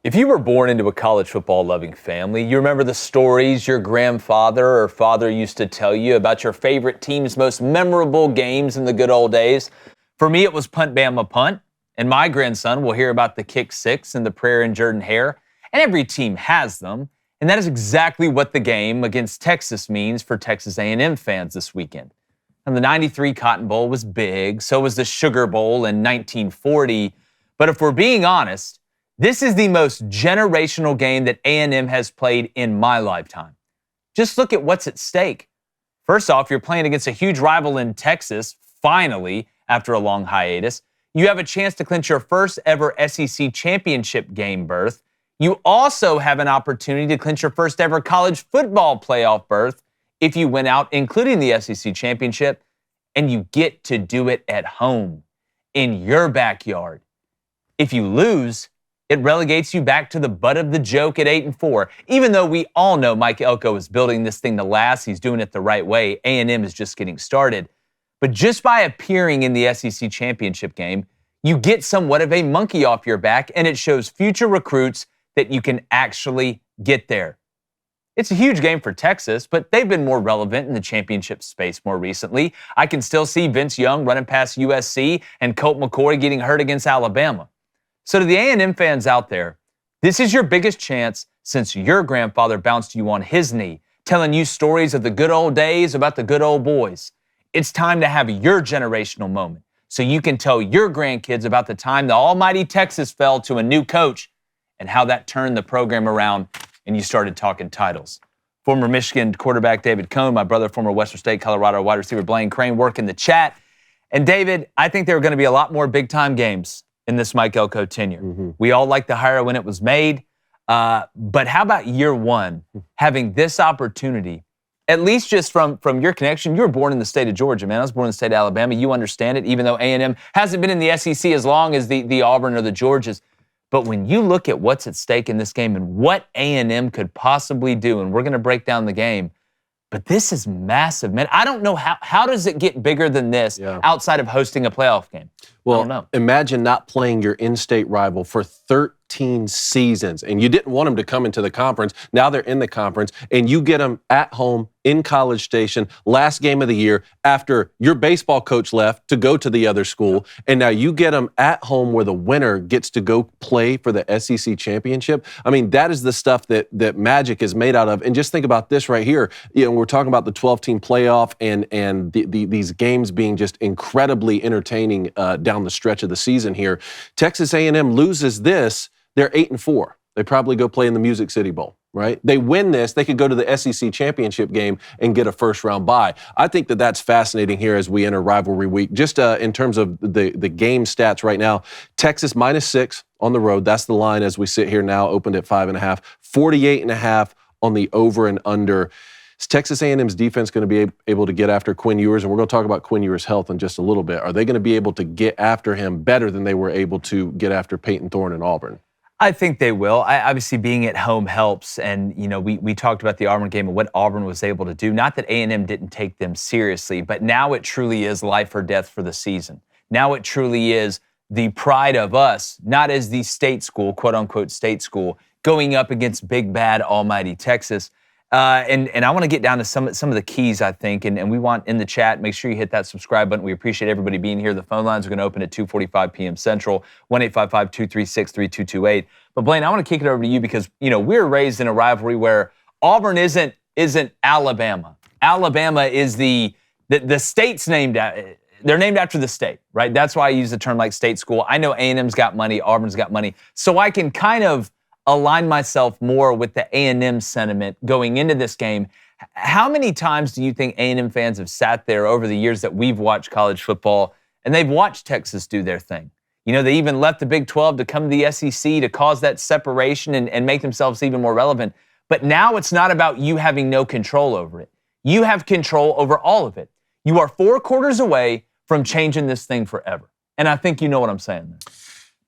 If you were born into a college football loving family, you remember the stories your grandfather or father used to tell you about your favorite team's most memorable games in the good old days. For me, it was Punt Bama Punt, and my grandson will hear about the Kick Six and the Prayer and Jordan Hare, and every team has them, and that is exactly what the game against Texas means for Texas A&M fans this weekend. And the 93 Cotton Bowl was big, so was the Sugar Bowl in 1940, but if we're being honest, this is the most generational game that A&M has played in my lifetime. Just look at what's at stake. First off, you're playing against a huge rival in Texas, finally, after a long hiatus. You have a chance to clinch your first ever SEC championship game berth. You also have an opportunity to clinch your first ever college football playoff berth if you win out, including the SEC championship, and you get to do it at home, in your backyard. If you lose, it relegates you back to the butt of the joke at 8-4. Even though we all know Mike Elko is building this thing to last, he's doing it the right way. A&M is just getting started. But just by appearing in the SEC championship game, you get somewhat of a monkey off your back, and it shows future recruits that you can actually get there. It's a huge game for Texas, but they've been more relevant in the championship space more recently. I can still see Vince Young running past USC and Colt McCoy getting hurt against Alabama. So to the A&M fans out there, this is your biggest chance since your grandfather bounced you on his knee, telling you stories of the good old days about the good old boys. It's time to have your generational moment so you can tell your grandkids about the time the almighty Texas fell to a new coach and how that turned the program around and you started talking titles. Former Michigan quarterback David Cohn, my brother, former Western State, Colorado wide receiver Blaine Crain, work in the chat. And David, I think there are going to be a lot more big-time games in this Mike Elko tenure. We all liked the hire when it was made. But how about year one, having this opportunity, at least just from your connection? You were born in the state of Georgia, man. I was born in the state of Alabama. You understand it, even though A&M hasn't been in the SEC as long as the Auburn or the Georgias. But when you look at what's at stake in this game and what A&M could possibly do, and we're going to break down the game, but this is massive, man. I don't know how does it get bigger than this outside of hosting a playoff game? Well, I don't know. Imagine not playing your in-state rival for 13 seasons, and you didn't want them to come into the conference. Now they're in the conference, and you get them at home in College Station, last game of the year, after your baseball coach left to go to the other school, and now you get them at home where the winner gets to go play for the SEC championship. I mean, that is the stuff that Magic is made out of. And just think about this right here. You know, we're talking about the 12-team playoff and these games being just incredibly entertaining down the stretch of the season here. Texas A&M loses this, they're 8-4. They probably go play in the Music City Bowl, right? They win this, they could go to the SEC championship game and get a first-round bye. I think that that's fascinating here as we enter rivalry week. Just in terms of the game stats right now, Texas -6 on the road. That's the line as we sit here now, opened at 5.5. 48.5 on the over and under. Is Texas A&M's defense going to be able to get after Quinn Ewers? And we're going to talk about Quinn Ewers' health in just a little bit. Are they going to be able to get after him better than they were able to get after Peyton Thorne and Auburn? I think they will. Obviously, being at home helps. And, you know, we talked about the Auburn game and what Auburn was able to do. Not that A&M didn't take them seriously, but now it truly is life or death for the season. Now it truly is the pride of us, not as the state school, quote-unquote state school, going up against big, bad, almighty Texas. And I want to get down to some of the keys, I think, and we want in the chat, make sure you hit that subscribe button. We appreciate everybody being here. The phone lines are going to open at 2:45 p.m. Central, 1-855-236-3228. But Blaine, I want to kick it over to you because, you know, we're raised in a rivalry where Auburn isn't Alabama. Alabama is the state's named they're named after the state, right? That's why I use the term like state school. I know A&M's got money, Auburn's got money, so I can kind of align myself more with the A&M sentiment going into this game. How many times do you think A&M fans have sat there over the years that we've watched college football and they've watched Texas do their thing? You know, they even left the Big 12 to come to the SEC to cause that separation and make themselves even more relevant. But now it's not about you having no control over it. You have control over all of it. You are 4 quarters away from changing this thing forever. And I think you know what I'm saying there.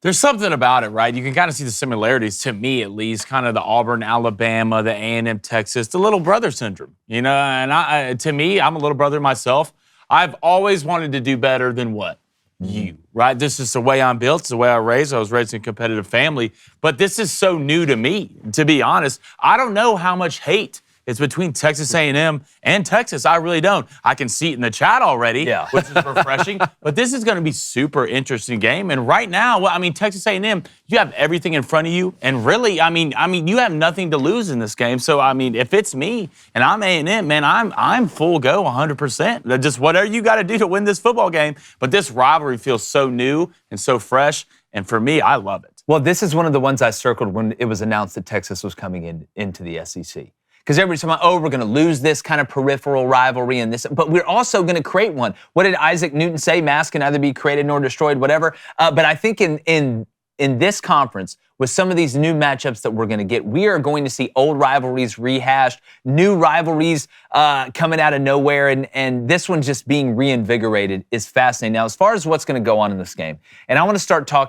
There's something about it, right? You can kind of see the similarities, to me at least, kind of the Auburn, Alabama, the A&M, Texas, the little brother syndrome, you know? And to me, I'm a little brother myself. I've always wanted to do better than what? you, right? This is the way I'm built. It's the way I was raised in a competitive family. But this is so new to me, to be honest. I don't know how much hate is between Texas A&M and Texas. I really don't. I can see it in the chat already, which is refreshing. But this is going to be super interesting game. And right now, well, I mean, Texas A&M, you have everything in front of you. And really, I mean, you have nothing to lose in this game. So, I mean, if it's me and I'm A&M, man, I'm full go 100%. Just whatever you got to do to win this football game. But this rivalry feels so new and so fresh. And for me, I love it. Well, this is one of the ones I circled when it was announced that Texas was coming into the SEC. Because everybody's talking about, we're going to lose this kind of peripheral rivalry and this, but we're also going to create one. What did Isaac Newton say? Mass can neither be created nor destroyed, whatever. But I think in this conference, with some of these new matchups that we're going to get, we are going to see old rivalries rehashed, new rivalries coming out of nowhere, and this one just being reinvigorated is fascinating. Now, as far as what's going to go on in this game, and I want to start off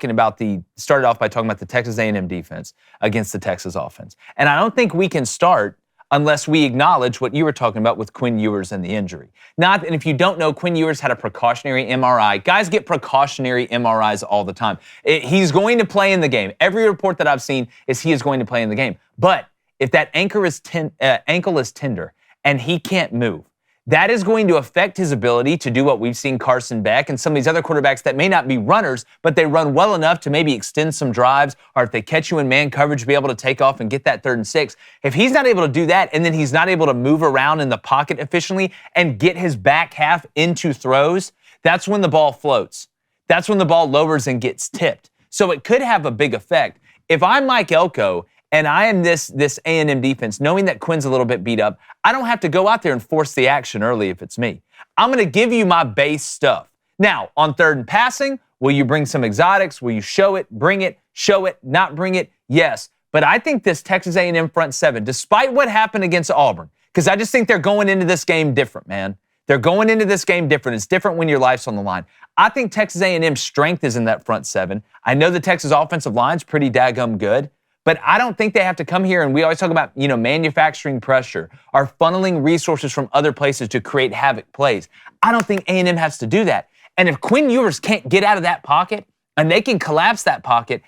by talking about the Texas A&M defense against the Texas offense. And I don't think we can start unless we acknowledge what you were talking about with Quinn Ewers and the injury. And if you don't know, Quinn Ewers had a precautionary MRI. Guys get precautionary MRIs all the time. He's going to play in the game. Every report that I've seen is he is going to play in the game. But if that ankle is tender and he can't move, that is going to affect his ability to do what we've seen Carson Beck and some of these other quarterbacks that may not be runners, but they run well enough to maybe extend some drives, or if they catch you in man coverage, be able to take off and get that 3rd and 6. If he's not able to do that, and then he's not able to move around in the pocket efficiently and get his back half into throws, that's when the ball floats. That's when the ball lowers and gets tipped. So it could have a big effect. If I'm Mike Elko, and I am this A&M defense, knowing that Quinn's a little bit beat up, I don't have to go out there and force the action early if it's me. I'm going to give you my base stuff. Now, on 3rd and passing, will you bring some exotics? Will you show it, bring it, show it, not bring it? Yes. But I think this Texas A&M front seven, despite what happened against Auburn, because I just think they're going into this game different, man. They're going into this game different. It's different when your life's on the line. I think Texas A&M's strength is in that front seven. I know the Texas offensive line's pretty daggum good. But I don't think they have to come here, and we always talk about, manufacturing pressure or funneling resources from other places to create havoc plays. I don't think A&M has to do that. And if Quinn Ewers can't get out of that pocket and they can collapse that pocket,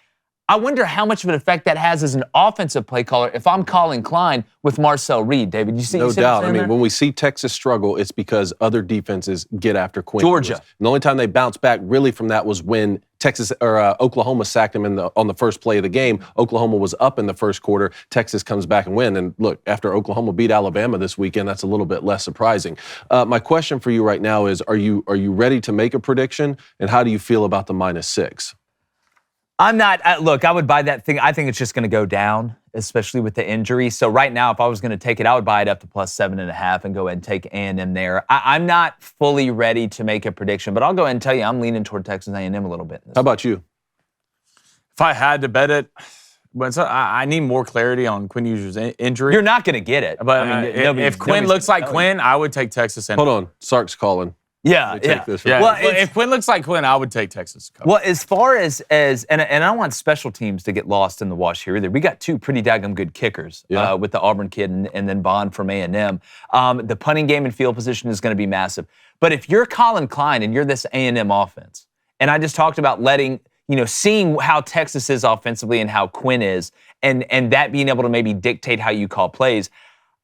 I wonder how much of an effect that has as an offensive play caller if I'm calling Cline with Marcel Reed, David. You see? No doubt. I mean, when we see Texas struggle, it's because other defenses get after Quinn Georgia. Ewers. And the only time they bounced back really from that was when Oklahoma sacked him on the first play of the game. Oklahoma was up in the first quarter. Texas comes back and win. And look, after Oklahoma beat Alabama this weekend, that's a little bit less surprising. My question for you right now is, are you ready to make a prediction? And how do you feel about the -6? I'm not. Look, I would buy that thing. I think it's just going to go down, especially with the injury. So right now, if I was going to take it, I would buy it up to +7.5 and go ahead and take A&M there. I'm not fully ready to make a prediction, but I'll go ahead and tell you I'm leaning toward Texas A&M a little bit. How about you? If I had to bet it, but I need more clarity on Quinn Ewers' injury. You're not going to get it. But if Quinn looks like Quinn, I would take Texas. Hold on, Sark's calling. Yeah. Well, if Quinn looks like Quinn, I would take Texas. Well, as far as and I don't want special teams to get lost in the wash here either. We got 2 pretty daggum good kickers with the Auburn kid and then Bond from A&M. The punting game and field position is going to be massive. But if you're Colin Klein and you're this A&M offense, and I just talked about seeing how Texas is offensively and how Quinn is, and that being able to maybe dictate how you call plays.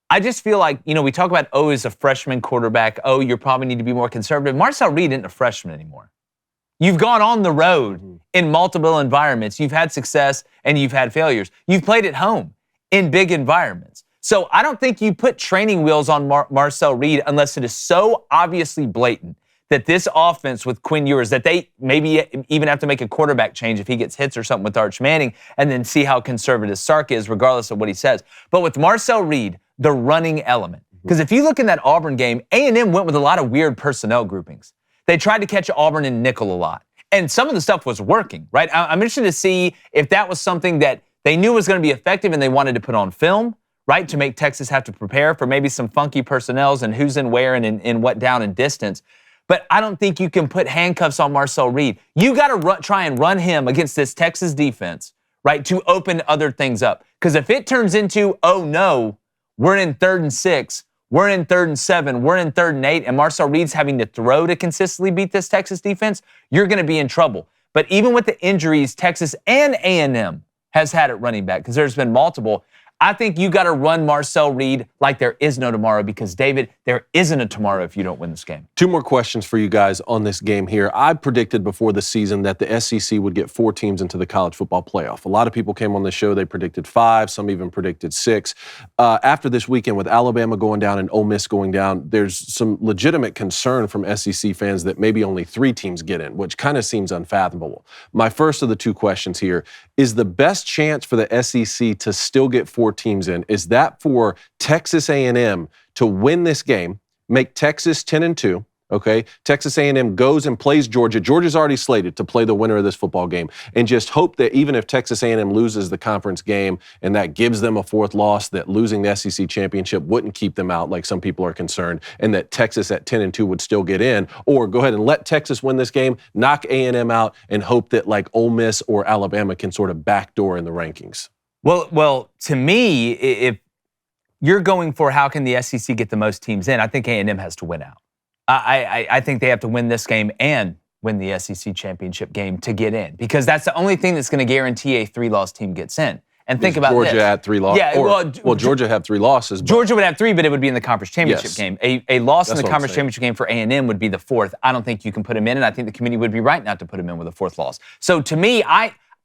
I just feel like, we talk about, is a freshman quarterback. You probably need to be more conservative. Marcel Reed isn't a freshman anymore. You've gone on the road in multiple environments. You've had success and you've had failures. You've played at home in big environments. So I don't think you put training wheels on Marcel Reed unless it is so obviously blatant that this offense with Quinn Ewers, that they maybe even have to make a quarterback change if he gets hits or something with Arch Manning, and then see how conservative Sark is regardless of what he says. But with Marcel Reed, the running element. Because if you look in that Auburn game, A&M went with a lot of weird personnel groupings. They tried to catch Auburn in nickel a lot. And some of the stuff was working, right? I'm interested to see if that was something that they knew was going to be effective and they wanted to put on film, right, to make Texas have to prepare for maybe some funky personnels and who's in where and in what down and distance. But I don't think you can put handcuffs on Marcel Reed. You got to try and run him against this Texas defense, right, to open other things up. Because if it turns into, oh no, we're in 3rd and 6, we're in 3rd and 7, we're in 3rd and 8, and Marcel Reed's having to throw to consistently beat this Texas defense, you're going to be in trouble. But even with the injuries, Texas and A&M has had at running back, because there's been multiple. I think you got to run Marcel Reed like there is no tomorrow, because, David, there isn't a tomorrow if you don't win this game. 2 more questions for you guys on this game here. I predicted before the season that the SEC would get 4 teams into the college football playoff. A lot of people came on the show. They predicted 5. Some even predicted 6. After this weekend, with Alabama going down and Ole Miss going down, there's some legitimate concern from SEC fans that maybe only 3 teams get in, which kind of seems unfathomable. My first of the 2 questions here is the best chance for the SEC to still get 4 teams in. Is that for Texas A&M to win this game, make Texas 10-2, okay? Texas A&M goes and plays Georgia. Georgia's already slated to play the winner of this football game, and just hope that even if Texas A&M loses the conference game and that gives them a 4th loss, that losing the SEC championship wouldn't keep them out like some people are concerned, and that Texas at 10-2 would still get in. Or go ahead and let Texas win this game, knock A&M out, and hope that like Ole Miss or Alabama can sort of backdoor in the rankings. Well, to me, if you're going for how can the SEC get the most teams in, I think A&M has to win out. I think they have to win this game and win the SEC championship game to get in, because that's the only thing that's going to guarantee a 3-loss team gets in. And think about Georgia this. had 3 losses. Yeah, well, Georgia had 3 losses. Georgia would have 3, but it would be in the conference championship Yes. game. A loss That's in the what I'm conference saying. championship game for A&M would be the 4th. I don't think you can put him in, and I think the committee would be right not to put him in with a 4th loss. So to me,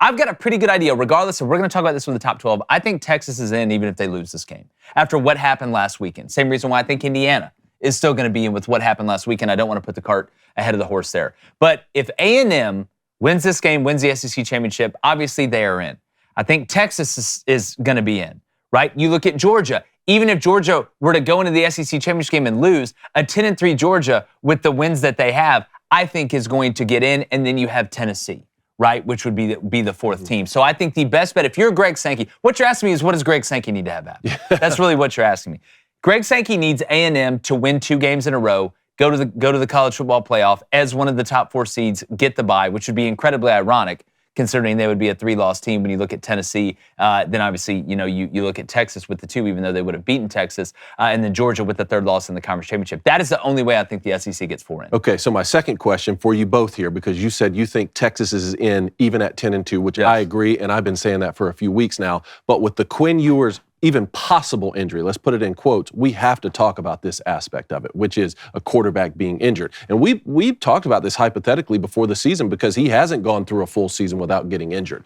I've got a pretty good idea, regardless of, we're going to talk about this with the top 12. I think Texas is in even if they lose this game after what happened last weekend. Same reason why I think Indiana is still going to be in with what happened last weekend. I don't want to put the cart ahead of the horse there. But if A&M wins this game, wins the SEC championship, obviously they are in. I think Texas is going to be in, right? You look at Georgia. Even if Georgia were to go into the SEC championship game and lose, a 10-3 Georgia with the wins that they have, I think is going to get in. And then you have Tennessee, right, which would be the 4th team. So I think the best bet, if you're Greg Sankey, what you're asking me is, what does Greg Sankey need to have happen? That's really what you're asking me. Greg Sankey needs A&M to win 2 games in a row, go to the college football playoff as one of the top 4 seeds, get the bye, which would be incredibly ironic considering they would be a 3-loss team when you look at Tennessee. Then obviously, you look at Texas with the 2, even though they would have beaten Texas, and then Georgia with the 3rd loss in the conference championship. That is the only way I think the SEC gets 4 in. Okay, so my second question for you both here, because you said you think Texas is in even at 10-2, which Yes. I agree, and I've been saying that for a few weeks now. But with the Quinn Ewers even possible injury, let's put it in quotes, we have to talk about this aspect of it, which is a quarterback being injured. And we've talked about this hypothetically before the season, because he hasn't gone through a full season without getting injured.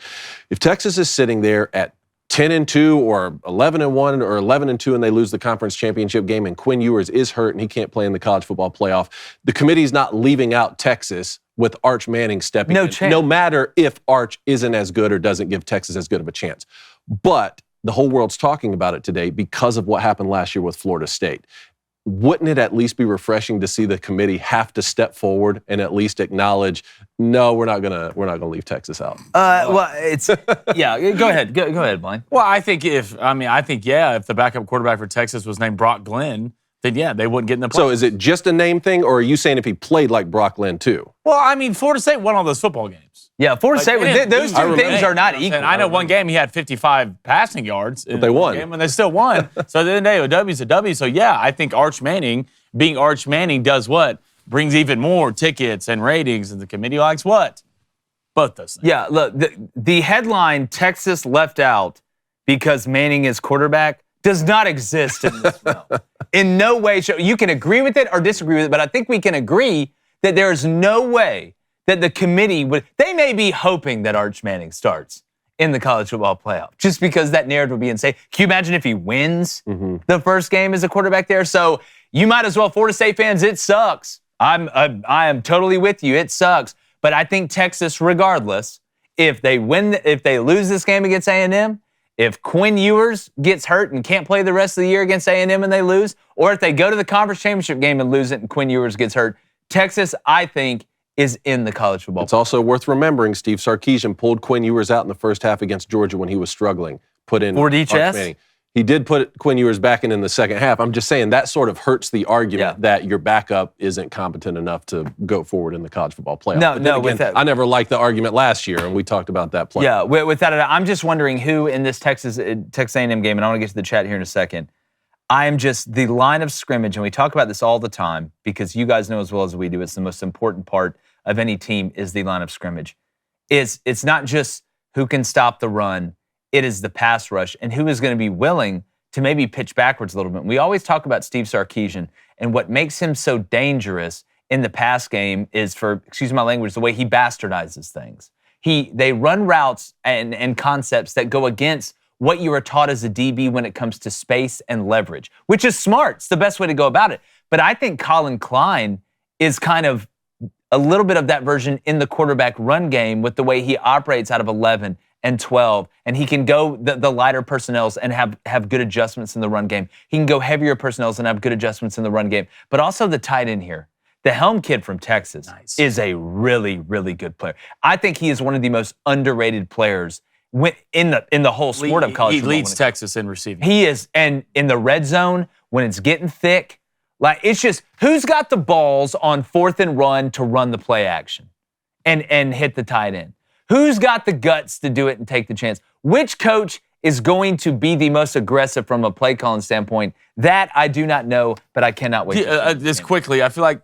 If Texas is sitting there at 10-2 or 11-1 or 11-2 and they lose the conference championship game and Quinn Ewers is hurt and he can't play in the college football playoff, the committee's not leaving out Texas with Arch Manning stepping in. Chance. No matter if Arch isn't as good or doesn't give Texas as good of a chance. But the whole world's talking about it today because of what happened last year with Florida State. Wouldn't it at least be refreshing to see the committee have to step forward and at least acknowledge, no, we're not gonna leave Texas out? Well, it's yeah. Go ahead, go ahead, Blaine. Well, I think if the backup quarterback for Texas was named Brock Glenn, then yeah, they wouldn't get in the playoffs. So is it just a name thing, or are you saying if he played like Brock Glenn too? Well, I mean, Florida State won all those football games. Yeah, Florida State. Those two things are not equal. And I know one game he had 55 passing yards. But they won. And they still won. So at the end of the day, a W's a W. So yeah, I think Arch Manning, being Arch Manning, does what? Brings even more tickets and ratings, and the committee likes what? Both those things. Yeah, look, the headline, Texas left out because Manning is quarterback, does not exist in this realm. In no way. You can agree with it or disagree with it, but I think we can agree that there is no way that the committee would. They may be hoping that Arch Manning starts in the college football playoff, just because that narrative would be insane. Can you imagine if he wins the first game as a quarterback there? So you might as well, Florida State fans, it sucks. I am totally with you. It sucks. But I think Texas, regardless, if they lose this game against A&M, if Quinn Ewers gets hurt and can't play the rest of the year against A&M and they lose, or if they go to the conference championship game and lose it and Quinn Ewers gets hurt, Texas, I think, is in the college football. It's also worth remembering Steve Sarkisian pulled Quinn Ewers out in the first half against Georgia when he was struggling. Put in For DHS? Arch Manning. He did put Quinn Ewers back in the second half. I'm just saying that sort of hurts the argument that your backup isn't competent enough to go forward in the college football playoff. No, with that, I never liked the argument last year, and we talked about that play. Yeah, with that, I'm just wondering who in this Texas A&M game, and I want to get to the chat here in a second. I'm just the line of scrimmage, and we talk about this all the time because you guys know as well as we do, it's the most important part of any team is the line of scrimmage. It's not just who can stop the run, it is the pass rush and who is going to be willing to maybe pitch backwards a little bit. We always talk about Steve Sarkisian, and what makes him so dangerous in the pass game is, for, excuse my language, the way he bastardizes things. They run routes and concepts that go against what you are taught as a DB when it comes to space and leverage, which is smart. It's the best way to go about it. But I think Colin Klein is kind of a little bit of that version in the quarterback run game with the way he operates out of 11 and 12, and he can go the lighter personnels and have good adjustments in the run game. He can go heavier personnels and have good adjustments in the run game. But also the tight end here. The Helm kid from Texas is a really, really good player. I think he is one of the most underrated players in the whole sport of college football. He leads Texas in receiving. He is, and in the red zone, when it's getting thick, like it's just, who's got the balls on 4th and run to run the play action and hit the tight end? Who's got the guts to do it and take the chance? Which coach is going to be the most aggressive from a play calling standpoint? That I do not know, but I cannot wait. Just quickly, I feel like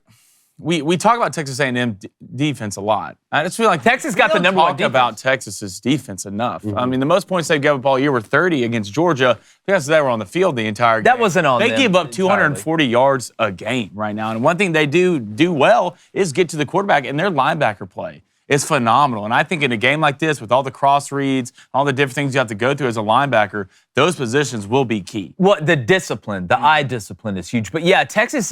we talk about Texas A&M defense a lot. I just feel like Texas got the number one defense. About Texas's defense enough. I mean, the most points they've given up all year were 30 against Georgia because they were on the field the entire game. That wasn't on them. They give up 240 yards a game right now. And one thing they do well is get to the quarterback, and their linebacker play is phenomenal. And I think in a game like this, with all the cross reads, all the different things you have to go through as a linebacker, those positions will be key. Well, the discipline, the eye discipline is huge. But yeah, Texas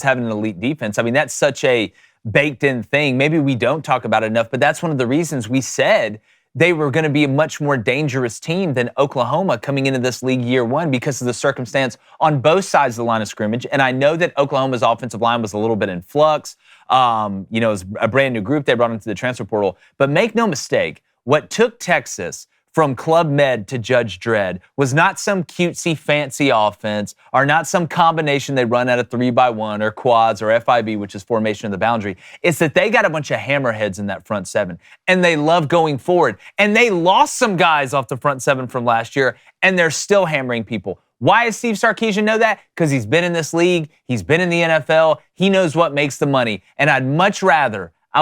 having an elite defense. I mean, that's such a baked-in thing. Maybe we don't talk about it enough, but that's one of the reasons we said they were going to be a much more dangerous team than Oklahoma coming into this league year one because of the circumstance on both sides of the line of scrimmage. And I know that Oklahoma's offensive line was a little bit in flux. It was a brand new group they brought into the transfer portal. But make no mistake, what took Texas from Club Med to Judge Dredd was not some cutesy, fancy offense or not some combination they run out of 3x1 or quads or FIB, which is formation of the boundary. It's that they got a bunch of hammerheads in that front seven, and they love going forward. And they lost some guys off the front seven from last year, and they're still hammering people. Why does Steve Sarkisian know that? Because he's been in this league. He's been in the NFL. He knows what makes the money. And I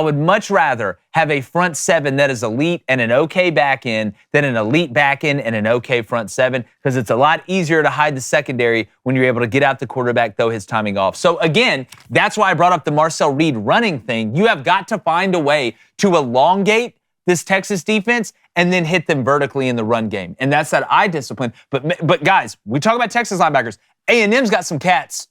would much rather have a front seven that is elite and an okay back end than an elite back end and an okay front seven, because it's a lot easier to hide the secondary when you're able to get out the quarterback, throw his timing off. So again, that's why I brought up the Marcel Reed running thing. You have got to find a way to elongate this Texas defense and then hit them vertically in the run game. And that's that eye discipline. But guys, we talk about Texas linebackers. A&M's got some cats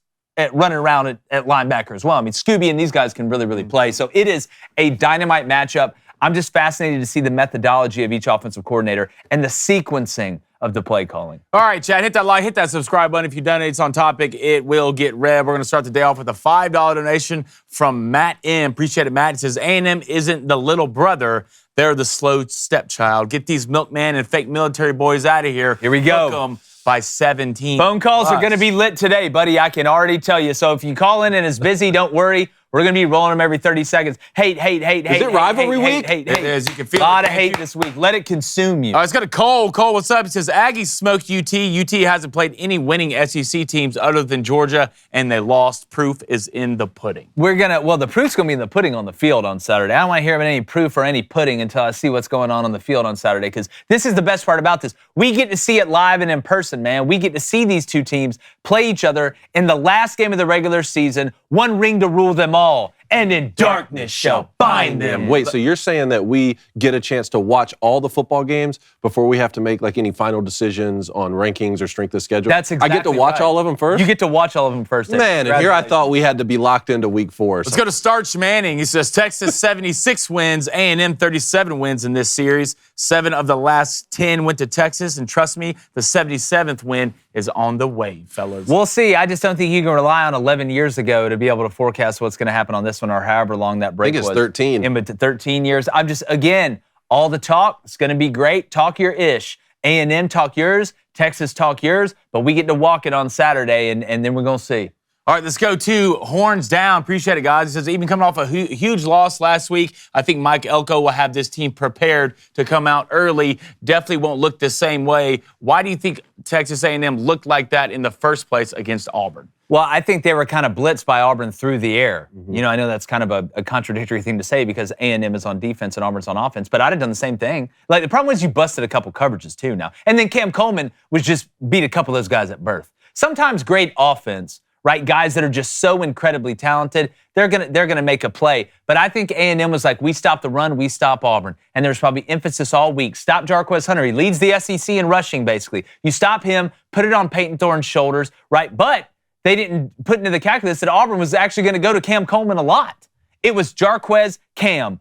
running around at linebacker as well. I mean, Scooby and these guys can really, really play. So it is a dynamite matchup. I'm just fascinated to see the methodology of each offensive coordinator and the sequencing of the play calling. All right, Chad, hit that like, hit that subscribe button. If you donate, it's on topic. It will get read. We're going to start the day off with a $5 donation from Matt M. Appreciate it, Matt. It says, A&M isn't the little brother. They're the slow stepchild. Get these milkman and fake military boys out of here. Here we go. Hook 'em by 17. Phone calls are going to be lit today, buddy. I can already tell you. So if you call in and it's busy, don't worry. We're going to be rolling them every 30 seconds. Hate. Is it rivalry week? It is. You can feel a lot of hate this week. Let it consume you. Let's go to Cole. Cole, what's up? He says, Aggies smoked UT. UT hasn't played any winning SEC teams other than Georgia, and they lost. Proof is in the pudding. The proof's going to be in the pudding on the field on Saturday. I don't want to hear about any proof or any pudding until I see what's going on the field on Saturday, because this is the best part about this. We get to see it live and in person, man. We get to see these two teams play each other in the last game of the regular season, one ring to rule them all. And in darkness shall bind them. Wait, so you're saying that we get a chance to watch all the football games before we have to make like any final decisions on rankings or strength of schedule? That's exactly I get to watch all of them first? You get to watch all of them first. Man, and here I thought we had to be locked into week 4. Let's go to Starch Manning. He says Texas 76 wins, A&M 37 wins in this series. 7 of the last 10 went to Texas, and trust me, the 77th win is on the way, fellas. We'll see. I just don't think you can rely on 11 years ago to be able to forecast what's going to happen on this one or however long that break was. I think it's 13. In 13 years. I'm just, again, all the talk, it's going to be great. Talk your ish. A&M talk yours. Texas talk yours. But we get to walk it on Saturday, and then we're going to see. All right, let's go to Horns Down. Appreciate it, guys. He says, even coming off a huge loss last week, I think Mike Elko will have this team prepared to come out early. Definitely won't look the same way. Why do you think Texas A&M looked like that in the first place against Auburn? Well, I think they were kind of blitzed by Auburn through the air. You know, I know that's kind of a contradictory thing to say because A&M is on defense and Auburn's on offense, but I'd have done the same thing. Like, the problem was you busted a couple coverages too now. And then Cam Coleman was just beat a couple of those guys at birth. Sometimes great offense, right? Guys that are just so incredibly talented, they're gonna make a play. But I think A&M was like, we stop the run, we stop Auburn. And there's probably emphasis all week. Stop Jarquez Hunter. He leads the SEC in rushing, basically. You stop him, put it on Peyton Thorne's shoulders, right? But they didn't put into the calculus that Auburn was actually going to go to Cam Coleman a lot. It was Jarquez, Cam,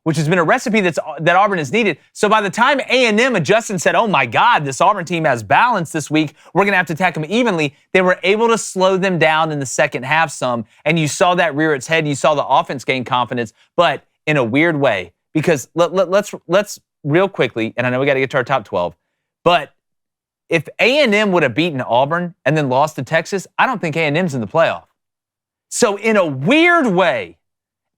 which has been a recipe that Auburn has needed. So by the time A&M adjusted and said, oh my God, this Auburn team has balance this week, we're going to have to attack them evenly, they were able to slow them down in the second half some, and you saw that rear its head, you saw the offense gain confidence, but in a weird way. Because let's real quickly, and I know we got to get to our top 12, but if A&M would have beaten Auburn and then lost to Texas, I don't think A&M's in the playoff. So in a weird way,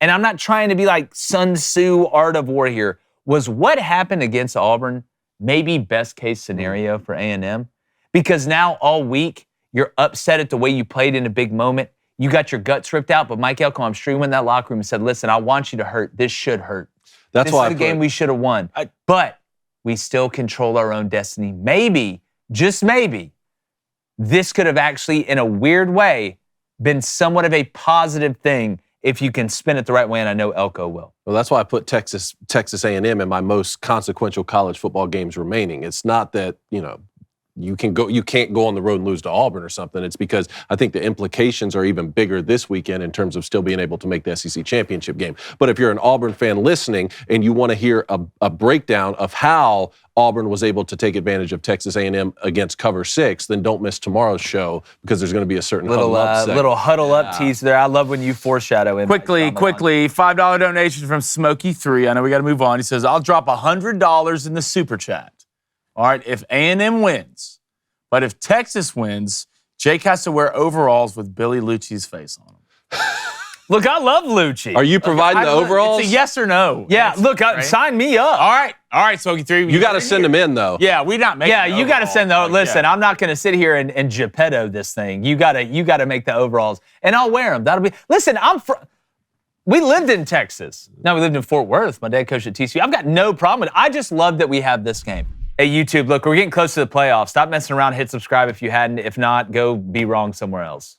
and I'm not trying to be like Sun Tzu, Art of War here, was what happened against Auburn maybe best case scenario for A&M? Because now all week, you're upset at the way you played in a big moment. You got your guts ripped out, but Mike Elko, I'm sure he went in that locker room and said, listen, I want you to hurt. This should hurt. That's this why is the game we should have won. But we still control our own destiny. Maybe, just maybe, this could have actually, in a weird way, been somewhat of a positive thing if you can spin it the right way, and I know Elko will. Well, that's why I put Texas A&M in my most consequential college football games remaining. It's not that, you can't go on the road and lose to Auburn or something. It's because I think the implications are even bigger this weekend in terms of still being able to make the SEC championship game. But if you're an Auburn fan listening and you want to hear a breakdown of how Auburn was able to take advantage of Texas A&M against Cover 6, then don't miss tomorrow's show because there's going to be a certain little huddle up tease there. I love when you foreshadow it. Quickly, $5 donation from Smokey3. I know we got to move on. He says, I'll drop $100 in the super chat. All right, if A&M wins, but if Texas wins, Jake has to wear overalls with Billy Lucci's face on them. Look, I love Lucci. Are you providing the overalls? It's a yes or no. Yeah, look, sign me up. All right, Smokey3. You got to send them in, though. Yeah, we're not making. Yeah, you got to send the. Listen, I'm not going to sit here and Geppetto this thing. You got to make the overalls, and I'll wear them. That'll be. Listen, we lived in Texas. Now we lived in Fort Worth. My dad coached at TCU. I've got no problem with it. I just love that we have this game. Hey, YouTube, look, we're getting close to the playoffs. Stop messing around. Hit subscribe if you hadn't. If not, go be wrong somewhere else.